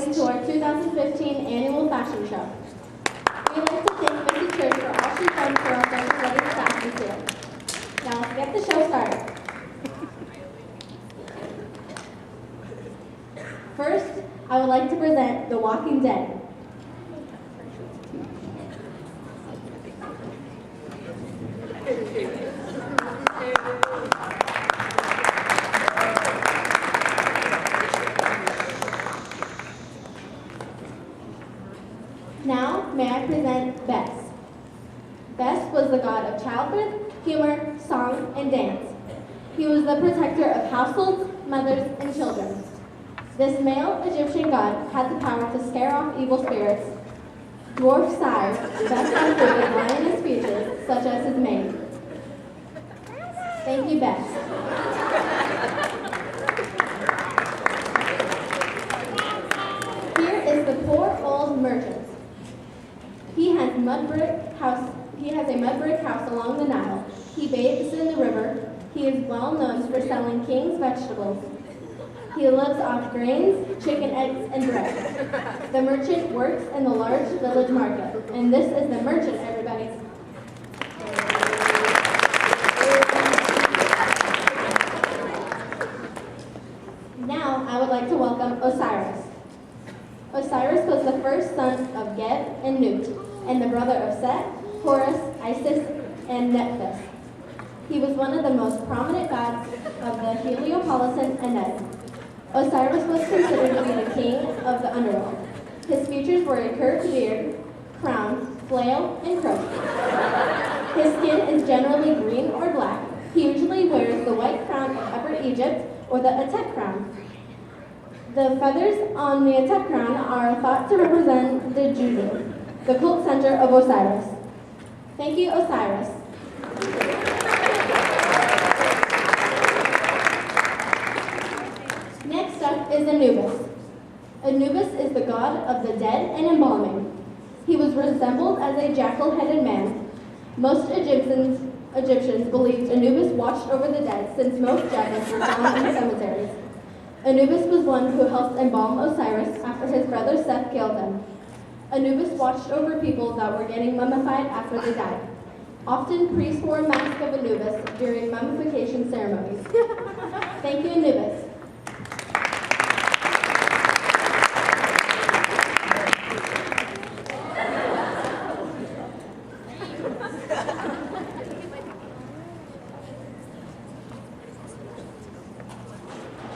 welcome to our 2015 annual fashion show. We'd like to thank Mrs. Church for all she's done for our Social Studies class this year. Now let's get the show started. First, I would like to present The Walking Dead. Now, may I present Bess. Bess was the god of childbirth, humor, song, and dance. He was the protector of households, mothers, and children. This male Egyptian god had the power to scare off evil spirits. Dwarf sire best included lioness speeches, such as his maid. Thank you, Bess. Here is the poor old merchant. He has a mud brick house along the Nile. He bathes in the river. He is well known for selling king's vegetables. He lives off grains, chicken eggs, and bread. The merchant works in the large village market. And this is the merchant, everybody. Now, I would like to welcome Osiris. Osiris was the first son of Geb and Nut, and the brother of Set, Horus, Isis, and Nephthys. He was one of the most prominent gods of the Heliopolitan Ennead. Osiris was considered to be the king of the underworld. His features were a curved beard, crown, flail, and croak. His skin is generally green or black. He usually wears the white crown of Upper Egypt or the Atet crown. The feathers on the Atet crown are thought to represent the Juju, the cult center of Osiris. Thank you, Osiris. Next up is Anubis. Anubis is the god of the dead and embalming. He was resembled as a jackal-headed man. Most Egyptians believed Anubis watched over the dead, since most jackals were found in cemeteries. Anubis was one who helped embalm Osiris after his brother Seth killed him. Anubis watched over people that were getting mummified after they died. Often, priests wore a mask of Anubis during mummification ceremonies. Thank you, Anubis.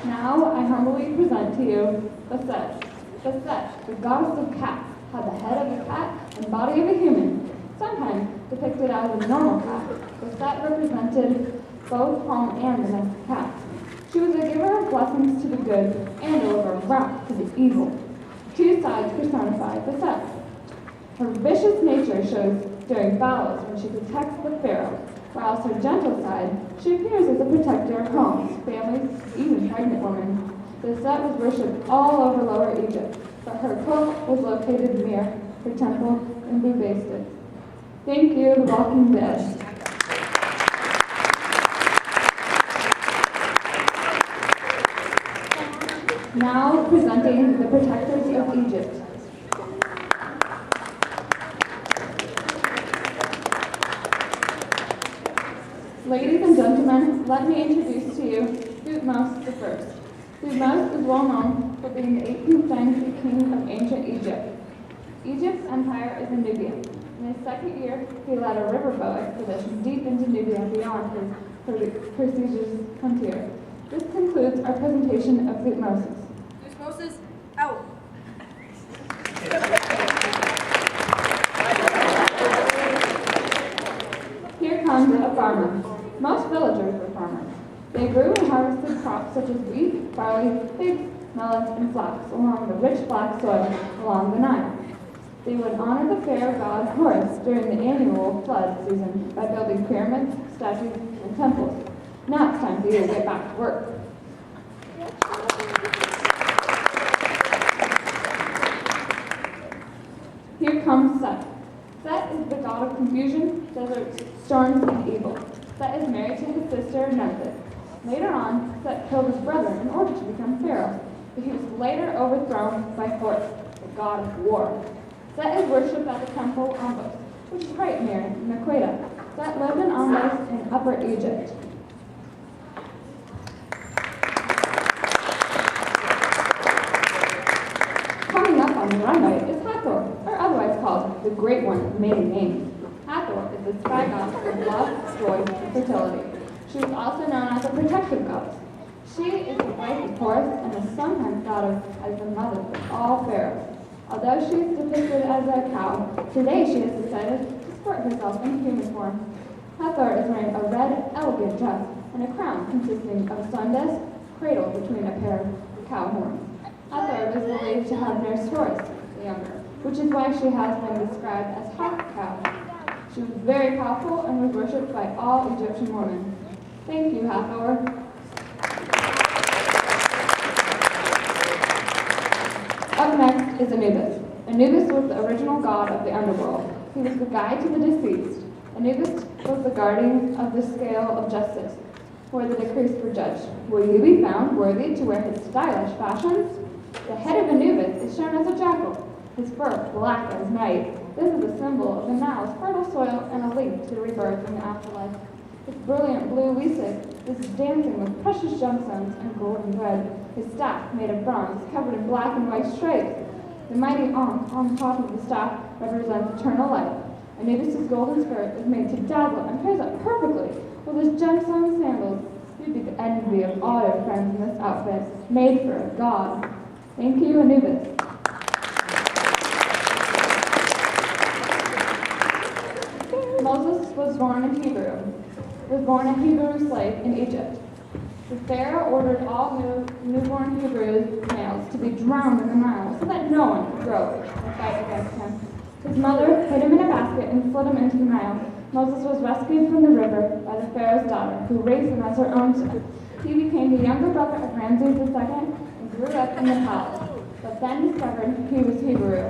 Now I humbly present to you Bastet. Bastet, the goddess of cats, had the head of a cat and body of a human, sometimes depicted as a normal cat. Bastet represented both home and domestic cats. She was a giver of blessings to the good and a giver of wrath to the evil. Two sides personify Bastet. Her vicious nature shows during battles when she protects the pharaoh, whilst her gentle side, she appears as a protector of homes, families, even pregnant women. Bastet was worshipped all over Lower Egypt, but her cult was located near her temple in Bubastis. Thank you, The Walking Dead. Now presenting the protectors of Egypt. Ladies and gentlemen, let me introduce to you Thutmose I. Thutmose is well known for being the 18th dynasty king of ancient Egypt. Egypt's empire is in Nubia. In his second year, he led a riverboat expedition deep into Nubia beyond his prestigious frontier. This concludes our presentation of Thutmose. Thutmose out. Here comes a farmer. Most villagers were farmers. They grew and harvested crops such as wheat, barley, figs, melons, and flax along the rich black soil along the Nile. They would honor the pharaoh god Horus during the annual flood season by building pyramids, statues, and temples. Now it's time for you to get back to work. Here comes Set. Set is the god of confusion, deserts, storms, and evil. Set is married to his sister Nephthys. Later on, Set killed his brother in order to become pharaoh, but he was later overthrown by Horus. the god of war. Set is worshipped at the temple Anubis, which is right near Makeda. Set lived in Anubis in Upper Egypt. Coming up on the runway is Hathor, or otherwise called the Great One of many names. Hathor is the sky goddess of love, joy, and fertility. She is also known as a protective goddess. She is the wife of Horus and is sometimes thought of as the mother of all pharaohs. Although she is depicted as a cow, today she has decided to sport herself in human form. Hathor is wearing a red, elegant dress and a crown consisting of a sun disk cradled between a pair of cow horns. Hathor is believed to have nursed Horus the Younger, which is why she has been described as half cow. She was very powerful and was worshipped by all Egyptian women. Thank you, Hathor. Up next is Anubis. Anubis was the original god of the underworld. He was the guide to the deceased. Anubis was the guardian of the scale of justice, where the decrees were judged. Will you be found worthy to wear his stylish fashions? The head of Anubis is shown as a jackal, his fur black as night. This is a symbol of the Nile's fertile soil and a link to rebirth in the afterlife. His brilliant blue Weasel is dancing with precious gemstones and golden thread. His staff, made of bronze, covered in black and white stripes. The mighty Ankh on top of the staff represents eternal life. Anubis' golden skirt is made to dazzle and pairs up perfectly with his gemstone sandals. You'd be the envy of all your friends in this outfit, made for a god. Thank you, Anubis. Moses was born a Hebrew slave in Egypt. The Pharaoh ordered all newborn Hebrew males to be drowned in the Nile so that no one could grow and fight against him. His mother hid him in a basket and slid him into the Nile. Moses was rescued from the river by the Pharaoh's daughter, who raised him as her own son. He became the younger brother of Ramses II and grew up in the palace, but then discovered he was Hebrew.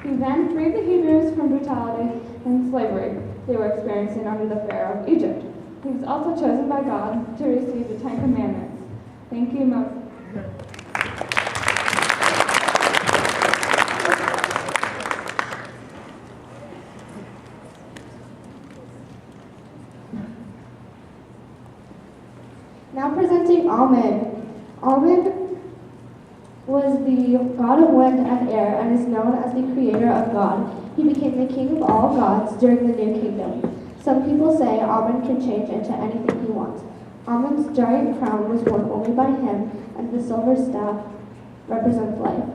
He then freed the Hebrews from brutality and slavery they were experiencing under the Pharaoh of Egypt. He was also chosen by God to receive the Ten Commandments. Thank you, Moses. Now presenting Amen. Amen was the god of wind and air and is known as the creator of God. He became the king of all gods during the New Kingdom. Some people say Amen can change into anything he wants. Amen's giant crown was worn only by him, and the silver staff represents life.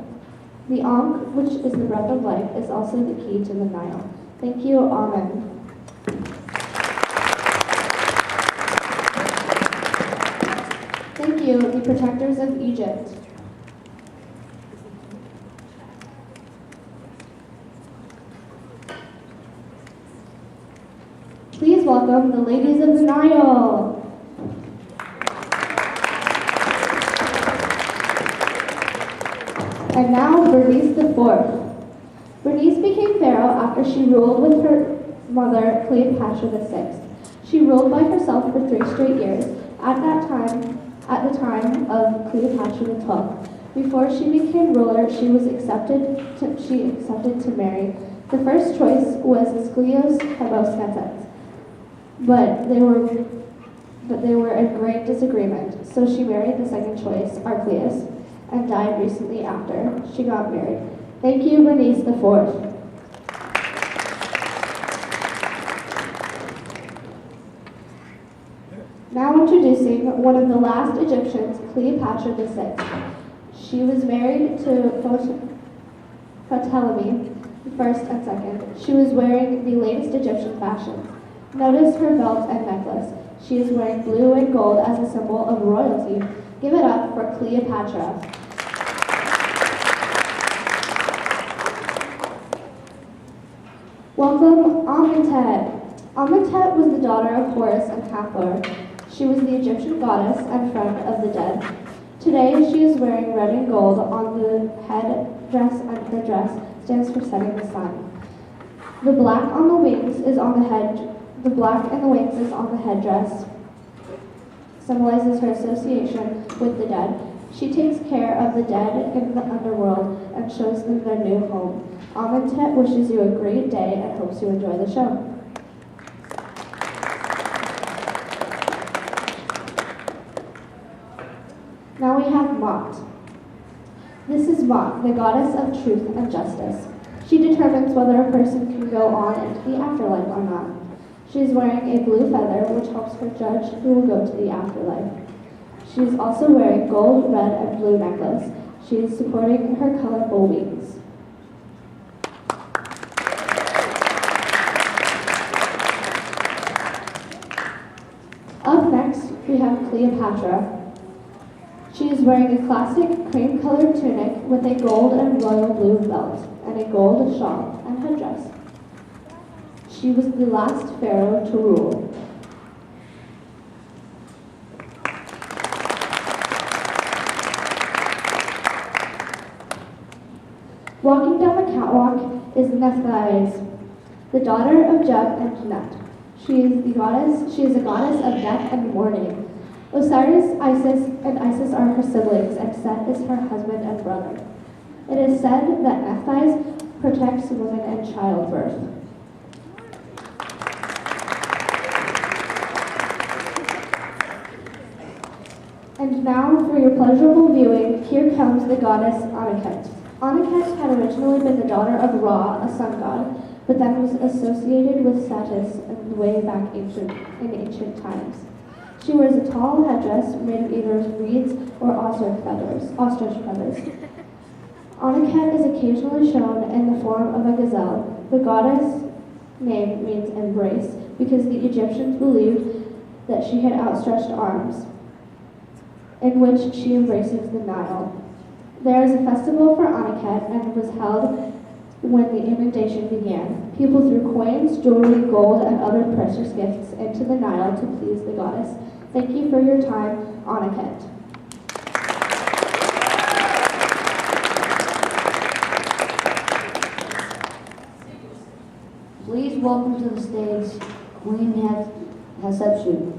The Ankh, which is the breath of life, is also the key to the Nile. Thank you, Amen. Thank you, the protectors of Egypt. Please welcome the ladies of the Nile. And now Bernice IV. Bernice became pharaoh after she ruled with her mother Cleopatra VI. She ruled by herself for 3 straight years. At the time of Cleopatra XII. Before she became ruler, she accepted to marry. The first choice was Sklios Hebosketes, but they were in great disagreement. So she married the second choice, Archelaus, and died recently after she got married. Thank you, Bernice IV. Now introducing one of the last Egyptians, Cleopatra VI. She was married to Ptolemy I and II. She was wearing the latest Egyptian fashions. Notice her belt and necklace. She is wearing blue and gold as a symbol of royalty. Give it up for Cleopatra. Welcome Amentet. Amentet was the daughter of Horus and Hathor. She was the Egyptian goddess and friend of the dead. Today, she is wearing red and gold on the head dress, and the dress stands for setting the sun. The black on the wings is on the head. The black in the wings is on the headdress. Symbolizes her association with the dead. She takes care of the dead in the underworld and shows them their new home. Amentet wishes you a great day and hopes you enjoy the show. Now we have Mot. This is Mot, the goddess of truth and justice. She determines whether a person can go on into the afterlife or not. She is wearing a blue feather, which helps her judge who will go to the afterlife. She is also wearing gold, red, and blue necklace. She is supporting her colorful wings. Up next, we have Cleopatra. She is wearing a classic cream-colored tunic with a gold and royal blue belt and a gold shawl and headdress. She was the last pharaoh to rule. Walking down the catwalk is Nephthys, the daughter of Jeb and Janet. She is a goddess of death and mourning. Osiris, and Isis are her siblings, and Set is her husband and brother. It is said that Nephthys protects women in childbirth. And now, for your pleasurable viewing, here comes the goddess Anuket. Anuket had originally been the daughter of Ra, a sun god, but then was associated with Satis way back in ancient times. She wears a tall headdress made of either reeds or ostrich feathers. Anuket is occasionally shown in the form of a gazelle. The goddess name means embrace because the Egyptians believed that she had outstretched arms, in which she embraces the Nile. There is a festival for Anuket and it was held when the inundation began. People threw coins, jewelry, gold, and other precious gifts into the Nile to please the goddess. Thank you for your time, Anuket. Please welcome to the stage Queen Hatshepsut.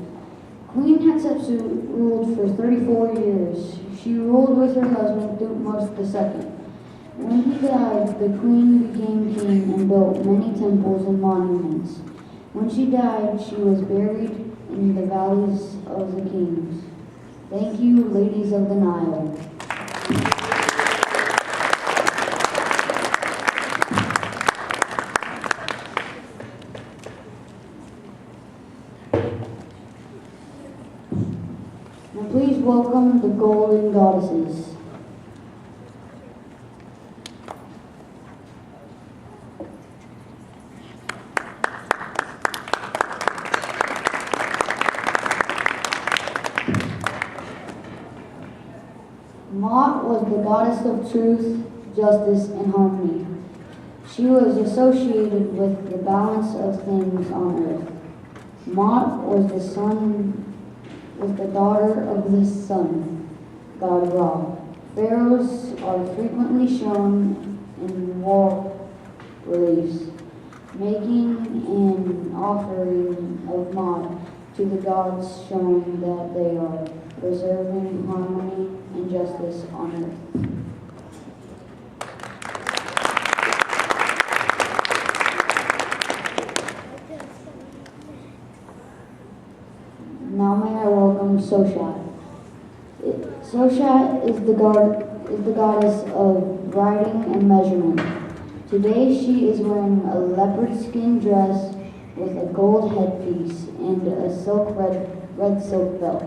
Queen Hatshepsut ruled for 34 years. She ruled with her husband Thutmose II. When he died, the queen became king and built many temples and monuments. When she died, she was buried in the valleys of the kings. Thank you, ladies of the Nile. Now please welcome the Golden Goddesses. Mot was the goddess of truth, justice, and harmony. She was associated with the balance of things on earth. Mot was the daughter of the sun, god Ra. Pharaohs are frequently shown in wall reliefs, making an offering of Mot to the gods, showing that they are preserving harmony and justice on earth. Now may I welcome Soshat. Soshat is the goddess of writing and measurement. Today she is wearing a leopard skin dress with a gold headpiece and a red silk belt.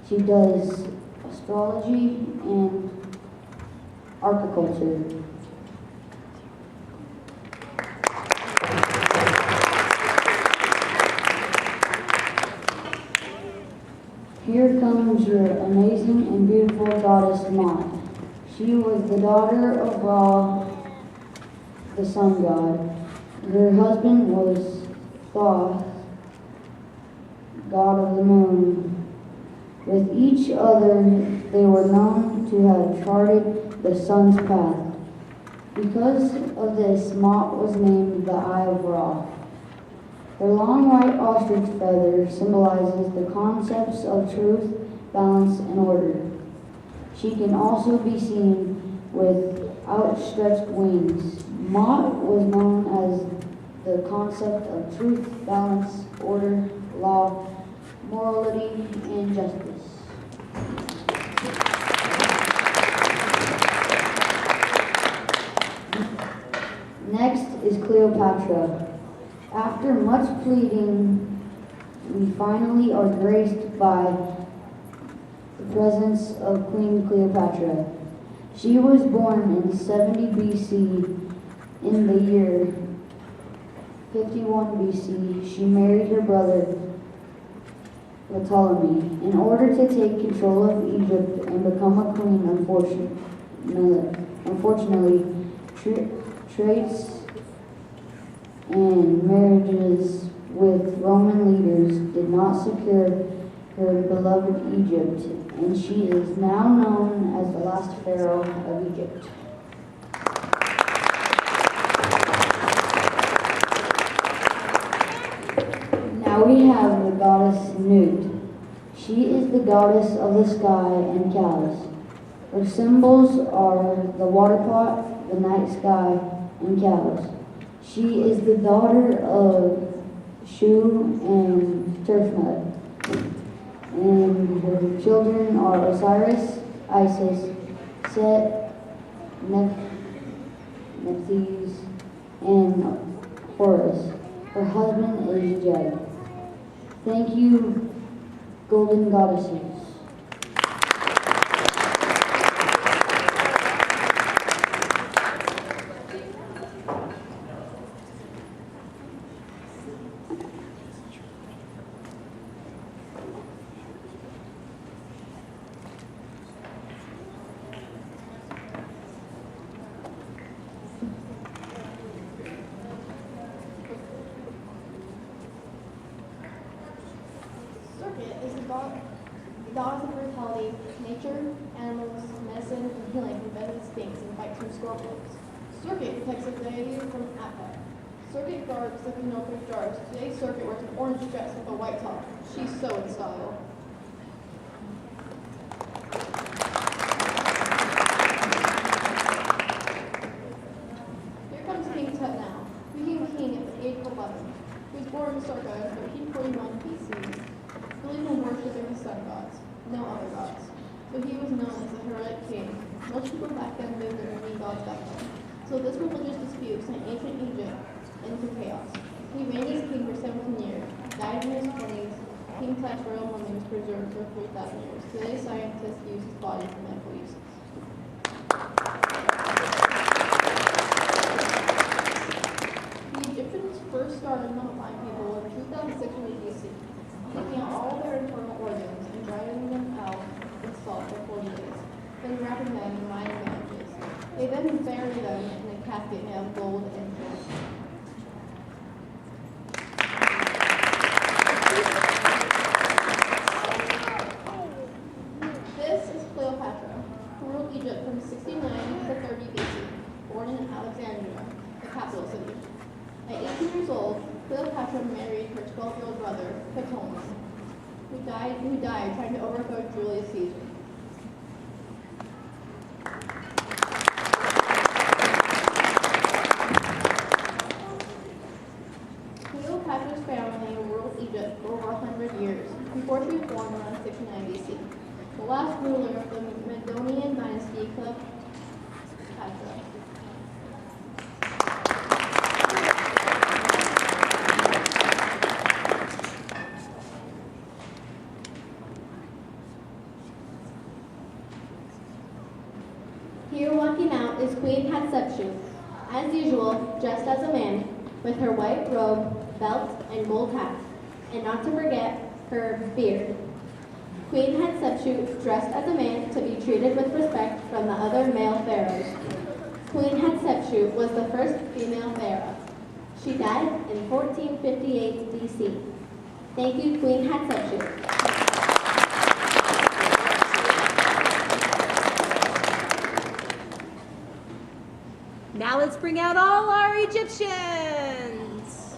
She does astrology and agriculture. Here comes your amazing and beautiful goddess Mot. She was the daughter of Ra, the sun god. Her husband was Thoth, god of the moon. With each other, they were known to have charted the sun's path. Because of this, Mot was named the Eye of Ra. Her long white ostrich feather symbolizes the concepts of truth, balance, and order. She can also be seen with outstretched wings. Mott was known as the concept of truth, balance, order, law, morality, and justice. Next is Cleopatra. After much pleading, we finally are graced by the presence of Queen Cleopatra. She was born in 70 BC. In the year 51 BC, she married her brother Ptolemy in order to take control of Egypt and become a queen. Unfortunately, traits and marriages with Roman leaders did not secure her beloved Egypt, and she is now known as the last pharaoh of Egypt. Now we have the goddess Nut. She is the goddess of the sky and cows. Her symbols are the water pot, the night sky, and cows. She is the daughter of Shu and Tefnut, and her children are Osiris, Isis, Set, Nephthys, and Horus. Her husband is Jed. Thank you, golden goddesses. Circuit is the goddess of fertility, nature, animals, medicine, and healing from venomous snakes and bites from scorpions. Circuit protects the deity from Appa. Circuit guards the Pinocchio jars. Today, Circuit wears an orange dress with a white top. She's so in style. Here comes King Tut now. We became king at the age of 11. He was born in Circa in 1341 BC. Believed in worshiping the sun gods, no other gods. So he was known as the heroic king. Most people back then lived in only gods back then. So this religious dispute sent ancient Egypt into chaos. He reigned as king for 17 years, died in his 20s. King Tut's royal mummy was preserved for 3,000 years. Today, scientists use his body for medical uses. The Egyptians first started mummifying people in 2006 BC, taking out all their internal organs and drying them out in salt for 40 days, then wrapping them in linen bandages. They then buried them in a casket made of gold and jewels. This is Cleopatra, who ruled Egypt from 69 to 30 BC, born in Alexandria, the capital city. At 18 years old, Cleopatra married her 12-year-old brother, Ptolemy, who died trying to overthrow Julius Caesar. Cleopatra's family ruled Egypt for over 100 years, before she was born around 69 BC. The last ruler of the Macedonian dynasty, Cleopatra. Here walking out is Queen Hatshepsut, as usual, dressed as a man, with her white robe, belt, and gold hat, and not to forget her beard. Queen Hatshepsut dressed as a man to be treated with respect from the other male pharaohs. Queen Hatshepsut was the first female pharaoh. She died in 1458 BC. Thank you, Queen Hatshepsut. Now let's bring out all our Egyptians.